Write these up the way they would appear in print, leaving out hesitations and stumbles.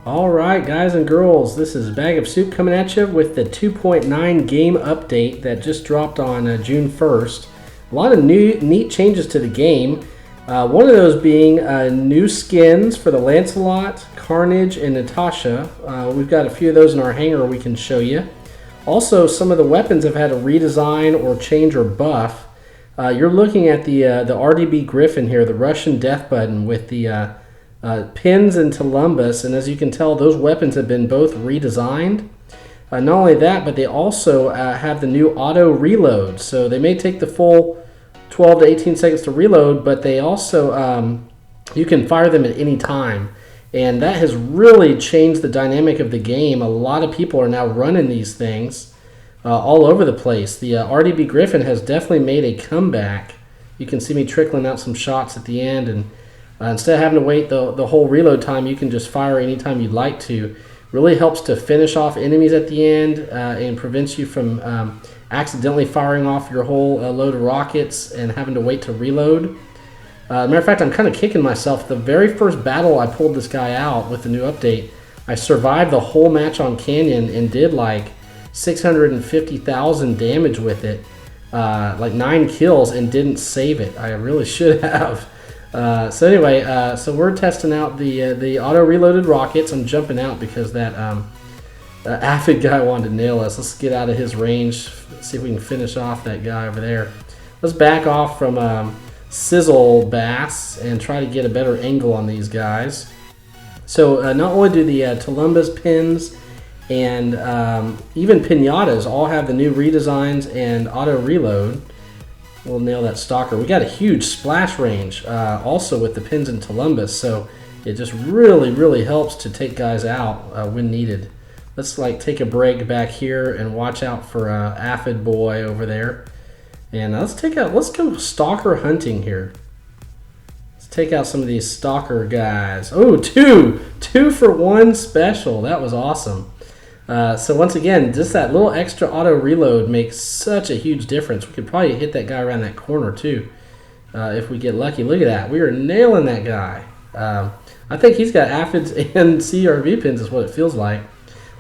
Alright guys and girls, this is Bagofsoup coming at you with the 2.9 game update that just dropped on June 1st. A lot of neat changes to the game. One of those being new skins for the Lancelot, Carnage, and Natasha. We've got a few of those in our hangar we can show you. Also, some of the weapons have had a redesign or change or buff. You're looking at the RDB Griffin here, the Russian death button with the pins and Tulumbas, and as you can tell, those weapons have been both redesigned. Not only that, but they also have the new auto reload. So they may take the full 12 to 18 seconds to reload, but they also you can fire them at any time, and that has really changed the dynamic of the game. A lot of people are now running these things all over the place. The RDB Griffin has definitely made a comeback. You can see me trickling out some shots at the end, and instead of having to wait the whole reload time, you can just fire anytime you'd like to. Really helps to finish off enemies at the end and prevents you from accidentally firing off your whole load of rockets and having to wait to reload. Matter of fact, I'm kind of kicking myself. The very first battle I pulled this guy out with the new update, I survived the whole match on Canyon and did like 650,000 damage with it, like 9 kills, and didn't save it. I really should have. So anyway, so we're testing out the auto-reloaded rockets. I'm jumping out because that aphid guy wanted to nail us. Let's get out of his range, see if we can finish off that guy over there. Let's back off from Sizzle Bass and try to get a better angle on these guys. So not only do the Tulumbas pins and even Piñatas all have the new redesigns and auto-reload. We'll nail that stalker. We got a huge splash range also with the pins and Tulumbas, so it just really helps to take guys out when needed. Let's like take a break back here and watch out for Aphid boy over there. And let's go stalker hunting here. Let's take out some of these stalker guys. Oh, two for one special. That was awesome. So once again, just that little extra auto reload makes such a huge difference. We could probably hit that guy around that corner too, if we get lucky. Look at that. We are nailing that guy. I think he's got aphids and CRV pins is what it feels like.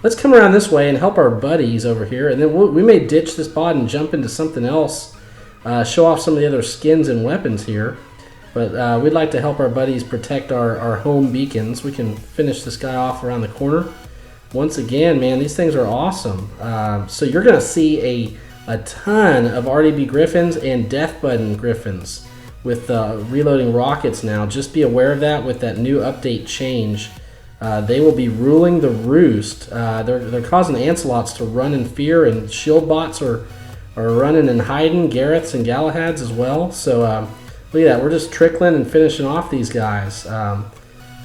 Let's come around this way and help our buddies over here, and then we may ditch this pod and jump into something else, show off some of the other skins and weapons here. But we'd like to help our buddies protect our home beacons. We can finish this guy off around the corner. Once again, man, these things are awesome. So you're going to see a ton of RDB Griffins and Death Button Griffins with reloading rockets now. Just be aware of that with that new update change. They will be ruling the roost. They're causing Ancelots to run in fear, and shield bots are running and hiding, Gareths and Galahads as well. So look at that. We're just trickling and finishing off these guys.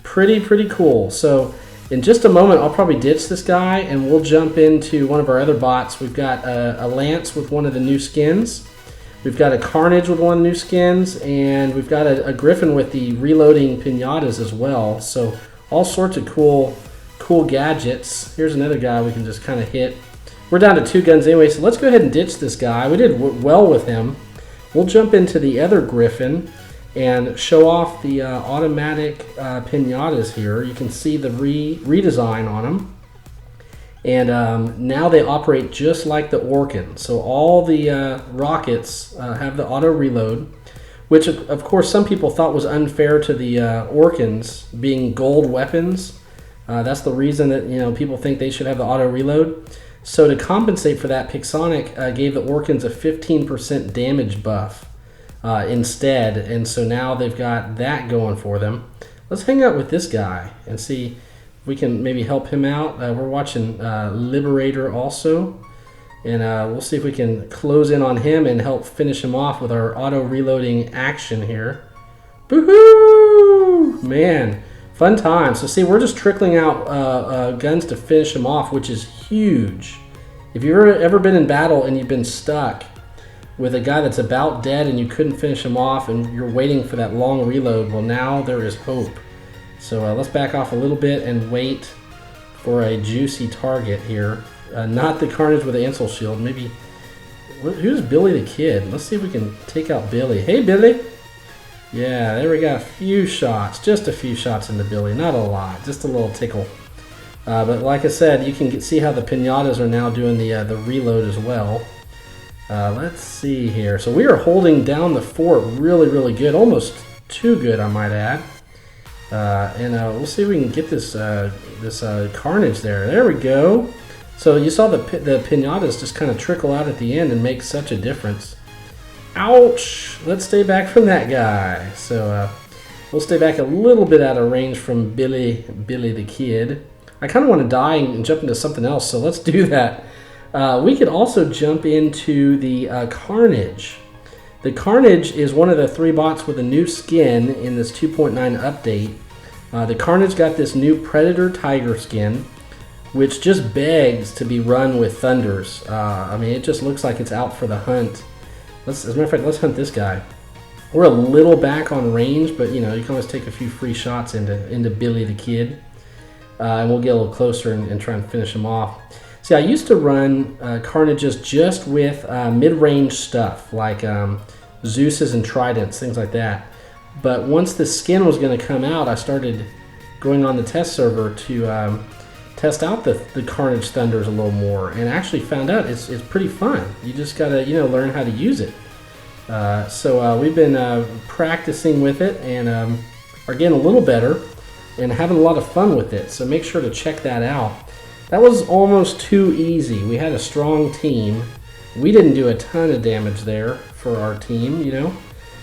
Pretty cool. So in just a moment, I'll probably ditch this guy and we'll jump into one of our other bots. We've got a Lance with one of the new skins. We've got a Carnage with one of the new skins, and we've got a Griffin with the reloading Piñatas as well. So all sorts of cool gadgets. Here's another guy we can just kind of hit. We're down to 2 guns anyway, so let's go ahead and ditch this guy. We did well with him. We'll jump into the other Griffin and show off the automatic Piñatas here. You can see the redesign on them. And now they operate just like the Orkan. So all the rockets have the auto reload, which of course some people thought was unfair to the Orkans being gold weapons. That's the reason that people think they should have the auto reload. So to compensate for that, Pixonic gave the Orkans a 15% damage buff instead, and so now they've got that going for them. Let's hang out with this guy and see if we can maybe help him out. We're watching Liberator also, and we'll see if we can close in on him and help finish him off with our auto reloading action here. Woohoo! Man, fun time. So see, we're just trickling out guns to finish him off, which is huge. If you've ever been in battle and you've been stuck with a guy that's about dead and you couldn't finish him off and you're waiting for that long reload, well, now there is hope. So let's back off a little bit and wait for a juicy target here. Not the Carnage with the Ancile shield. Maybe, who's Billy the Kid? Let's see if we can take out Billy. Hey, Billy. Yeah, there we got a few shots. Just a few shots into Billy. Not a lot. Just a little tickle. But like I said, you can see how the Piñatas are now doing the reload as well. Let's see here. So we are holding down the fort really, really good. Almost too good, I might add. And we'll see if we can get this Carnage there. There we go. So you saw the Piñatas just kind of trickle out at the end and make such a difference. Ouch! Let's stay back from that guy. So we'll stay back a little bit out of range from Billy the Kid. I kind of want to die and jump into something else, so let's do that. We could also jump into the Carnage. The Carnage is one of the 3 bots with a new skin in this 2.9 update. The Carnage got this new Predator Tiger skin, which just begs to be run with Thunders. I mean, it just looks like it's out for the hunt. As a matter of fact, let's hunt this guy. We're a little back on range, but you know, you can always take a few free shots into Billy the Kid. And we'll get a little closer and try and finish him off. See, I used to run Carnages just with mid-range stuff, like Zeus's and Tridents, things like that. But once the skin was going to come out, I started going on the test server to test out the Carnage Thunders a little more, and actually found out it's pretty fun. You just gotta learn how to use it. So we've been practicing with it and are getting a little better and having a lot of fun with it. So make sure to check that out. That was almost too easy. We had a strong team. We didn't do a ton of damage there for our team.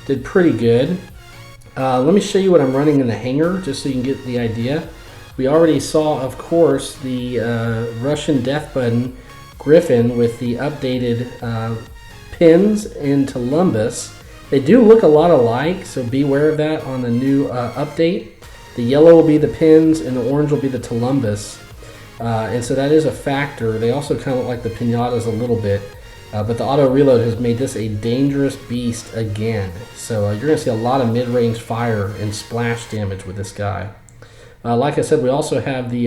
Did pretty good. Let me show you what I'm running in the Hangar, just so you can get the idea. We already saw, of course, the Russian Death Button Griffin with the updated pins in Tulumbas. They do look a lot alike, so beware of that on the new update. The yellow will be the pins, and the orange will be the Tulumbas. And so that is a factor. They also kind of look like the Piñatas a little bit. But the auto reload has made this a dangerous beast again. So you're going to see a lot of mid-range fire and splash damage with this guy. Like I said, we also have the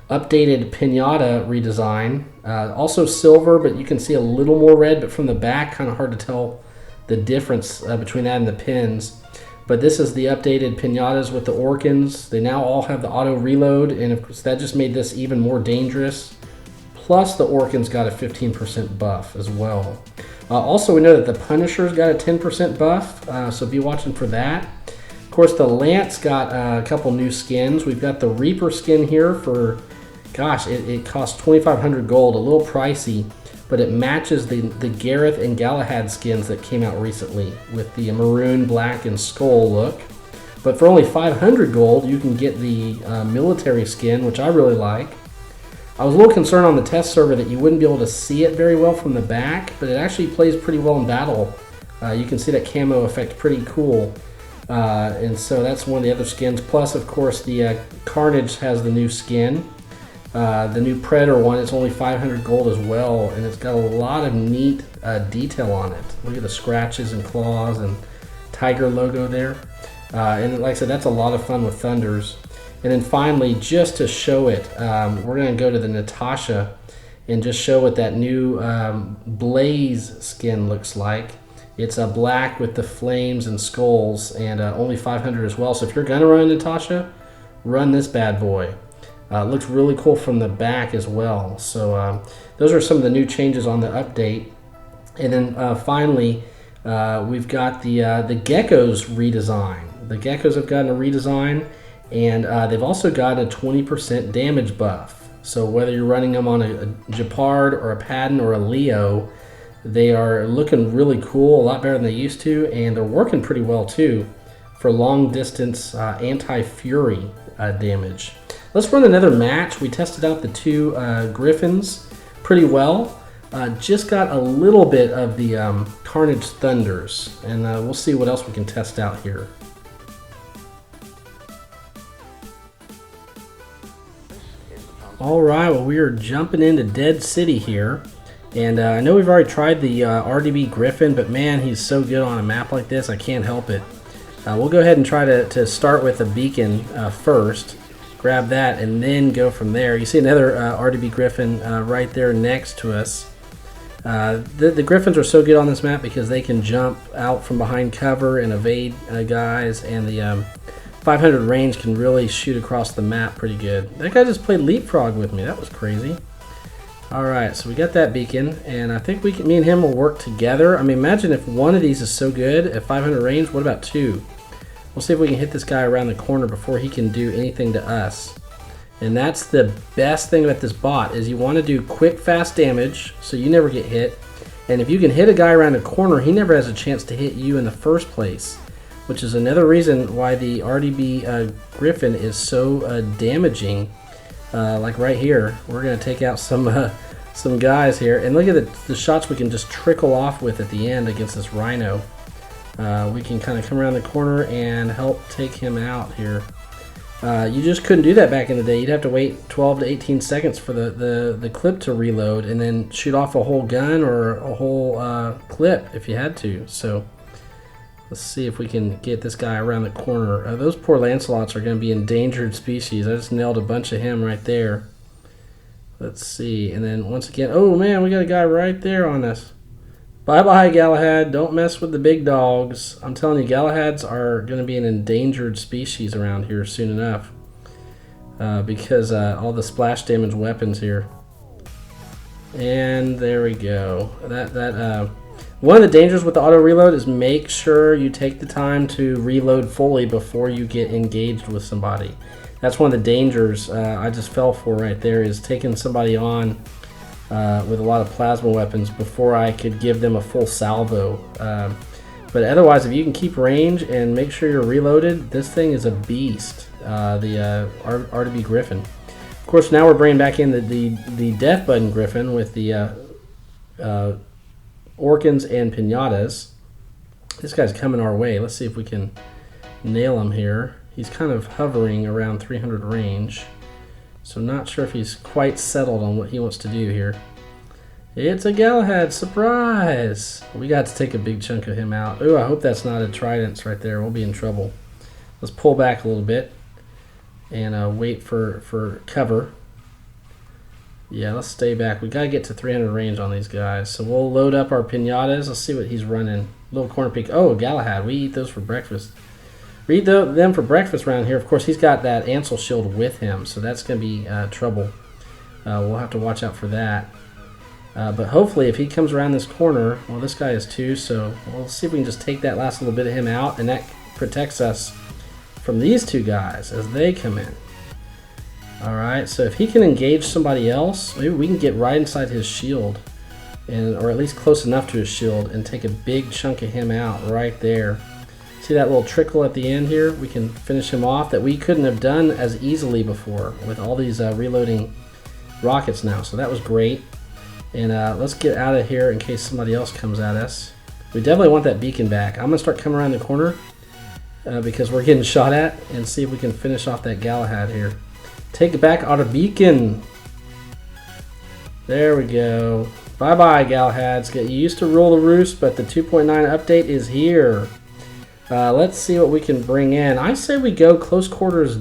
updated Piñata redesign. Also silver, but you can see a little more red, but from the back, kind of hard to tell the difference between that and the pins. But this is the updated Piñatas with the Orkans. They now all have the auto reload, and of course that just made this even more dangerous. Plus the Orkans got a 15% buff as well. Also, we know that the Punisher's got a 10% buff, so be watching for that. Of course, the Lance got a couple new skins. We've got the Reaper skin here for, gosh, it costs 2,500 gold, a little pricey, but it matches the Gareth and Galahad skins that came out recently with the maroon, black, and skull look. But for only 500 gold, you can get the military skin, which I really like. I was a little concerned on the test server that you wouldn't be able to see it very well from the back, but it actually plays pretty well in battle. You can see that camo effect pretty cool. And so that's one of the other skins. Plus, of course, the Carnage has the new skin. The new Predator one, it's only 500 gold as well, and it's got a lot of neat detail on it. Look at the scratches and claws and tiger logo there. And like I said, that's a lot of fun with Thunders. And then finally, just to show it, we're going to go to the Natasha and just show what that new Blaze skin looks like. It's a black with the flames and skulls, and only 500 as well. So if you're going to run Natasha, run this bad boy. It looks really cool from the back as well. So those are some of the new changes on the update. And then finally, we've got the Gekkos redesign. The Gekkos have gotten a redesign, and they've also got a 20% damage buff. So whether you're running them on a Gepard or a Patton or a Leo, they are looking really cool, a lot better than they used to, and they're working pretty well too for long distance anti-fury damage. Let's run another match. We tested out the two Griffins pretty well. Just got a little bit of the Carnage Thunders, and we'll see what else we can test out here. Alright, well, we are jumping into Dead City here. And I know we've already tried the RDB Griffin, but man, he's so good on a map like this, I can't help it. We'll go ahead and try to start with a beacon first. Grab that and then go from there. You see another RDB Griffin right there next to us. The Griffins are so good on this map because they can jump out from behind cover and evade guys, and the 500 range can really shoot across the map pretty good. That guy just played leapfrog with me. That was crazy. Alright, so we got that beacon, and I think me and him will work together. I mean, imagine if one of these is so good at 500 range, what about two? We'll see if we can hit this guy around the corner before he can do anything to us. And that's the best thing about this bot, is you want to do quick, fast damage, so you never get hit. And if you can hit a guy around a corner, he never has a chance to hit you in the first place. Which is another reason why the RDB Griffin is so damaging. Like right here, we're going to take out some guys here. And look at the shots we can just trickle off with at the end against this Rhino. We can kind of come around the corner and help take him out here. You just couldn't do that back in the day. You'd have to wait 12 to 18 seconds for the clip to reload and then shoot off a whole gun or a whole clip if you had to. So let's see if we can get this guy around the corner. Those poor Lancelots are going to be endangered species. I just nailed a bunch of him right there. Let's see. And then once again, oh man, we got a guy right there on us. Bye-bye, Galahad. Don't mess with the big dogs. I'm telling you, Galahads are going to be an endangered species around here soon enough. Because all the splash damage weapons here. And there we go. One of the dangers with the auto reload is make sure you take the time to reload fully before you get engaged with somebody. That's one of the dangers I just fell for right there, is taking somebody on with a lot of plasma weapons before I could give them a full salvo. But otherwise, if you can keep range and make sure you're reloaded, this thing is a beast, the RDB Griffin. Of course, now we're bringing back in the Death Button Griffin with the Orkans and Piñatas. This guy's coming our way. Let's see if we can nail him here. He's kind of hovering around 300 range. So not sure if he's quite settled on what he wants to do here. It's a Galahad, surprise! We got to take a big chunk of him out. Ooh, I hope that's not a Tridents right there. We'll be in trouble. Let's pull back a little bit and wait for cover. Yeah, let's stay back. We gotta get to 300 range on these guys. So we'll load up our Piñatas. Let's see what he's running. Little corner peek. Oh, Galahad. We eat those for breakfast. We eat them for breakfast around here. Of course, he's got that Ancile shield with him, so that's gonna be trouble. We'll have to watch out for that. But hopefully, if he comes around this corner, well, this guy is too, so we'll see if we can just take that last little bit of him out, and that protects us from these two guys as they come in. Alright, so if he can engage somebody else, maybe we can get right inside his shield, or at least close enough to his shield, and take a big chunk of him out right there. See that little trickle at the end here? We can finish him off that we couldn't have done as easily before with all these reloading rockets now, so that was great. And let's get out of here in case somebody else comes at us. We definitely want that beacon back. I'm going to start coming around the corner because we're getting shot at, and see if we can finish off that Galahad here. Take back our beacon. There we go. Bye-bye, Galahads. Get used to rule the roost, but the 2.9 update is here. Let's see what we can bring in. I say we go close quarters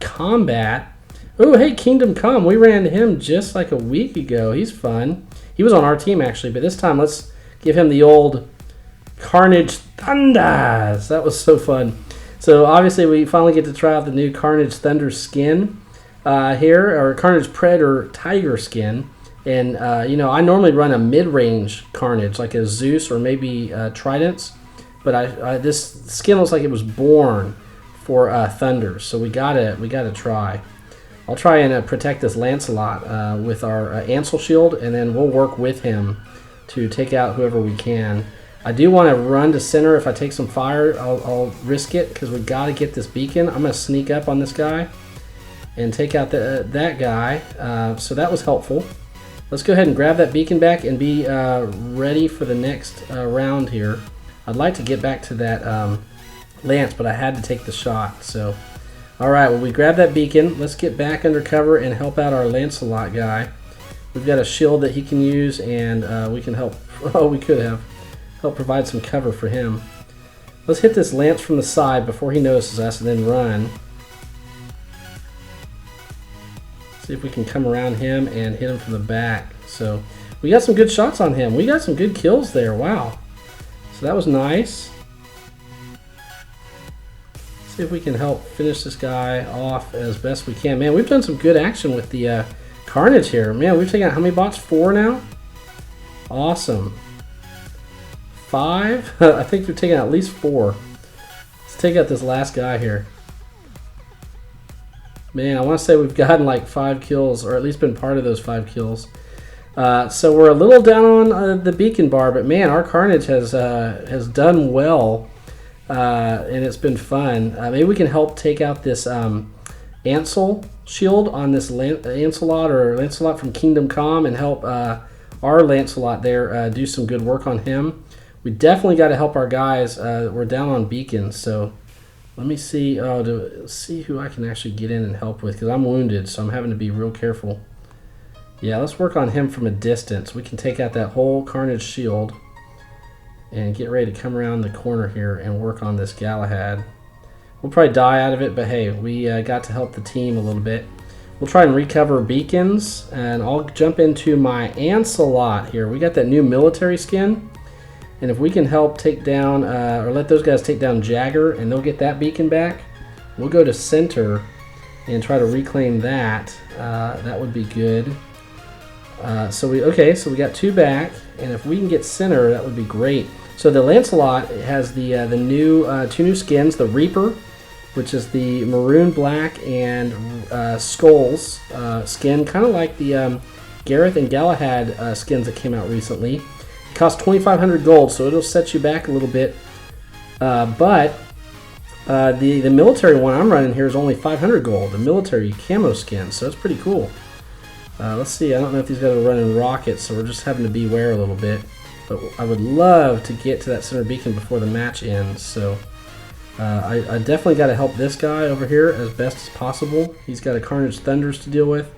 combat. Oh, hey, Kingdom Come. We ran him just like a week ago. He's fun. He was on our team, actually, but this time let's give him the old Carnage Thunders. That was so fun. So, obviously, we finally get to try out the new Carnage Thunders skin here, or Carnage Predator Tiger skin. And, you know, I normally run a mid-range Carnage, like a Zeus or maybe Tridents. But this skin looks like it was born for Thunders, so we gotta try. I'll try and protect this Lancelot with our Ancile shield, and then we'll work with him to take out whoever we can. I do want to run to center. If I take some fire, I'll risk it because we got to get this beacon. I'm going to sneak up on this guy and take out that guy. So that was helpful. Let's go ahead and grab that beacon back and be ready for the next round here. I'd like to get back to that Lance, but I had to take the shot. So, all right, well, we grabbed that beacon. Let's get back under cover and help out our Lancelot guy. We've got a shield that he can use, and we can help. Oh, we could have help provide some cover for him. Let's hit this Lance from the side before he notices us, and then run. See if we can come around him and hit him from the back. So we got some good shots on him. We got some good kills there. Wow. So that was nice. see if we can help finish this guy off as best we can. Man, we've done some good action with the Carnage here. Man, we've taken out how many bots? 4 now? Awesome. 5? I think we've taken out at least 4. Let's take out this last guy here. Man, I want to say we've gotten like 5 kills, or at least been part of those 5 kills. So we're a little down on the beacon bar, but man, our Carnage has done well, and it's been fun. Maybe we can help take out this Ancile shield on this Lancelot from Kingdom Come, and help our Lancelot there do some good work on him. We definitely got to help our guys. We're down on beacons, so let me see. To see who I can actually get in and help with, because I'm wounded, so I'm having to be real careful. Yeah, let's work on him from a distance. We can take out that whole Carnage shield and get ready to come around the corner here and work on this Galahad. We'll probably die out of it, but hey, we got to help the team a little bit. We'll try and recover beacons, and I'll jump into my Ancelot here. We got that new military skin, and if we can help take down, or let those guys take down Jagger, and they'll get that beacon back, we'll go to center and try to reclaim that. That would be good. So we got 2 back, and if we can get center, that would be great. So the Lancelot has the new 2 new skins, the Reaper, which is the maroon black and skulls skin, kind of like the Gareth and Galahad skins that came out recently. It costs 2,500 gold, so it'll set you back a little bit. But the military one I'm running here is only 500 gold, the military camo skin, so it's pretty cool. Let's see, I don't know if these guys are running rockets, so we're just having to beware a little bit. But I would love to get to that center beacon before the match ends, so I definitely got to help this guy over here as best as possible. He's got a Carnage Thunders to deal with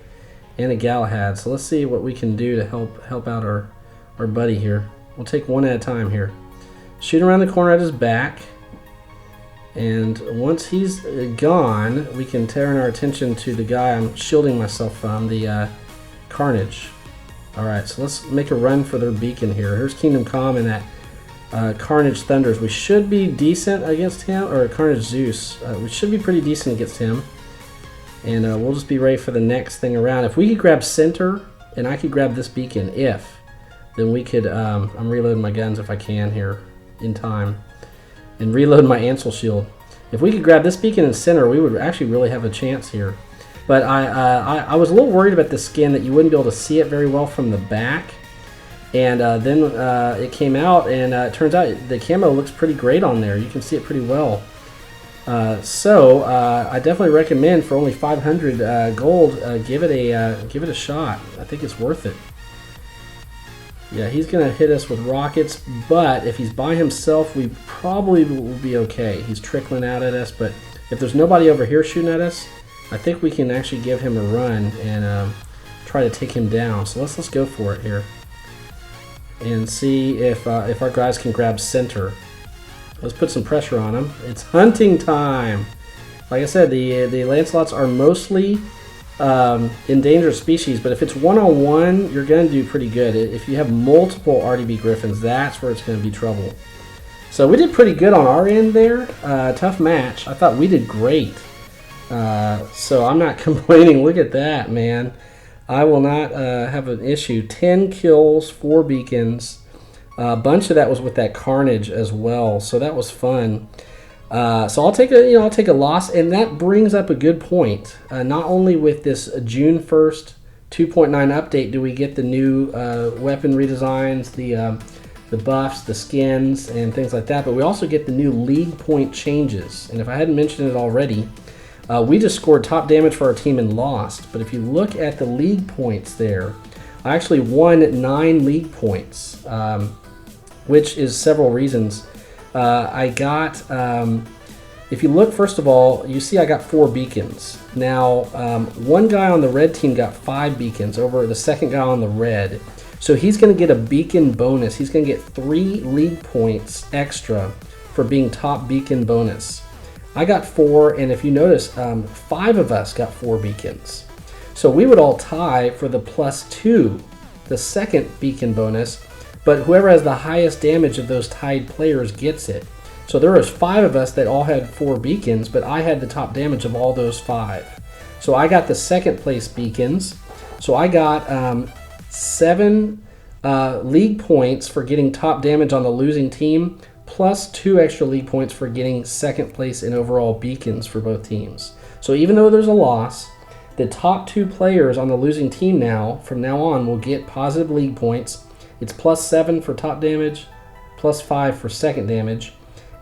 and a Galahad, so let's see what we can do to help out our buddy here. We'll take one at a time here. Shoot around the corner at his back, and once he's gone, we can turn our attention to the guy I'm shielding myself from, the Carnage. Alright, so let's make a run for their beacon here. Here's Kingdom Come and that Carnage Thunders. We should be decent against him, or Carnage Zeus. We should be pretty decent against him. And we'll just be ready for the next thing around. If we could grab center, and I could grab this beacon, then we could, I'm reloading my guns if I can here in time, and reload my Ancile shield. If we could grab this beacon in center, we would actually really have a chance here. But I was a little worried about the skin, that you wouldn't be able to see it very well from the back. And then it came out, and it turns out the camo looks pretty great on there. You can see it pretty well. So I definitely recommend, for only 500 gold, give it a shot. I think it's worth it. Yeah, he's going to hit us with rockets, but if he's by himself, we probably will be okay. He's trickling out at us, but if there's nobody over here shooting at us, I think we can actually give him a run and try to take him down. So let's go for it here and see if our guys can grab center. Let's put some pressure on him. It's hunting time. Like I said, the Lancelots are mostly endangered species, but if it's one-on-one, you're going to do pretty good. If you have multiple RDB Griffins, that's where it's going to be trouble. So we did pretty good on our end there. Tough match. I thought we did great. So I'm not complaining. Look at that, man. I will not have an issue. 10 kills, 4 beacons. A bunch of that was with that Carnage as well, so that was fun. So I'll take a loss, and that brings up a good point. Not only with this June 1st 2.9 update do we get the new weapon redesigns, the buffs, the skins, and things like that, but we also get the new league point changes. And if I hadn't mentioned it already, we just scored top damage for our team and lost. But if you look at the league points there, I actually won 9 league points, which is several reasons. I got, if you look, first of all, you see I got 4 beacons. Now, one guy on the red team got 5 beacons over the second guy on the red. So he's going to get a beacon bonus. He's going to get 3 league points extra for being top beacon bonus. I got 4, and if you notice, 5 of us got 4 beacons. So we would all tie for the +2, the second beacon bonus, but whoever has the highest damage of those tied players gets it. So there was 5 of us that all had 4 beacons, but I had the top damage of all those 5. So I got the second place beacons. So I got 7 league points for getting top damage on the losing team, plus 2 extra league points for getting second place in overall beacons for both teams. So even though there's a loss, the top 2 players on the losing team now, from now on, will get positive league points. It's plus 7 for top damage, plus 5 for second damage.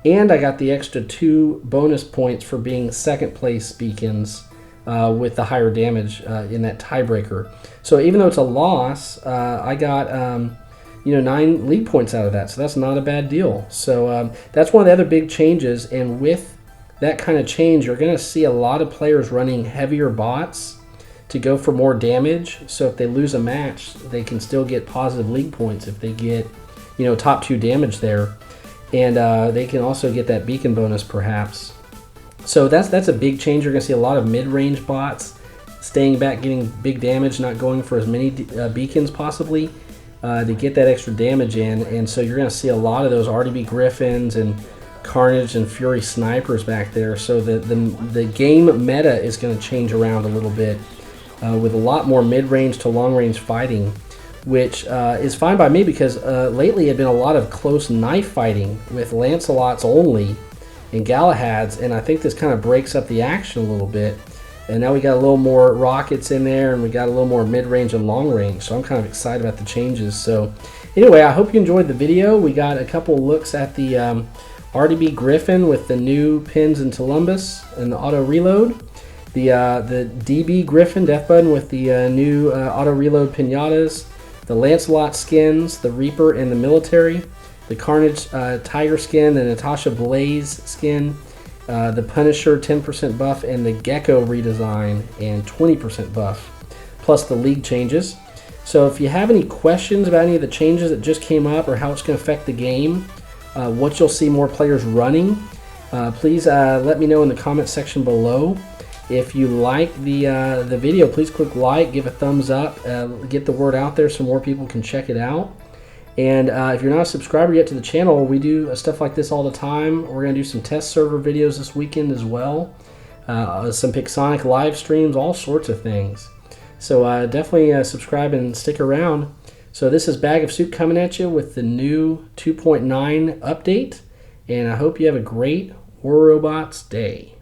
And I got the extra 2 bonus points for being second place beacons with the higher damage in that tiebreaker. So even though it's a loss, I got 9 league points out of that. So that's not a bad deal. So that's one of the other big changes. And with that kind of change, you're going to see a lot of players running heavier bots to go for more damage. So if they lose a match, they can still get positive league points if they get top 2 damage there. And they can also get that beacon bonus perhaps. So that's a big change. You're going to see a lot of mid-range bots staying back, getting big damage, not going for as many beacons possibly to get that extra damage in. And so you're going to see a lot of those RDB Griffins and Carnage and Fury snipers back there. So the game meta is going to change around a little bit with a lot more mid-range to long-range fighting, which is fine by me because lately it had been a lot of close knife fighting with Lancelots only and Galahads, and I think this kind of breaks up the action a little bit. And now we got a little more rockets in there, and we got a little more mid-range and long-range, so I'm kind of excited about the changes. So anyway, I hope you enjoyed the video. We got a couple looks at the RDB Griffin with the new pins and Tulumbas and the auto reload. The DB Griffin Death Button with the new auto reload Piñatas. The Lancelot skins, the Reaper and the Military. The Carnage Tiger skin, the Natasha Blaze skin. The Punisher 10% buff, and the Gekko redesign and 20% buff. Plus the league changes. So if you have any questions about any of the changes that just came up or how it's going to affect the game, what you'll see more players running, please let me know in the comment section below. If you like the video, please click like, give a thumbs up, get the word out there so more people can check it out. And if you're not a subscriber yet to the channel, we do stuff like this all the time. We're going to do some test server videos this weekend as well. Some Pixonic live streams, all sorts of things. So definitely subscribe and stick around. So this is Bagofsoup coming at you with the new 2.9 update. And I hope you have a great War Robots day.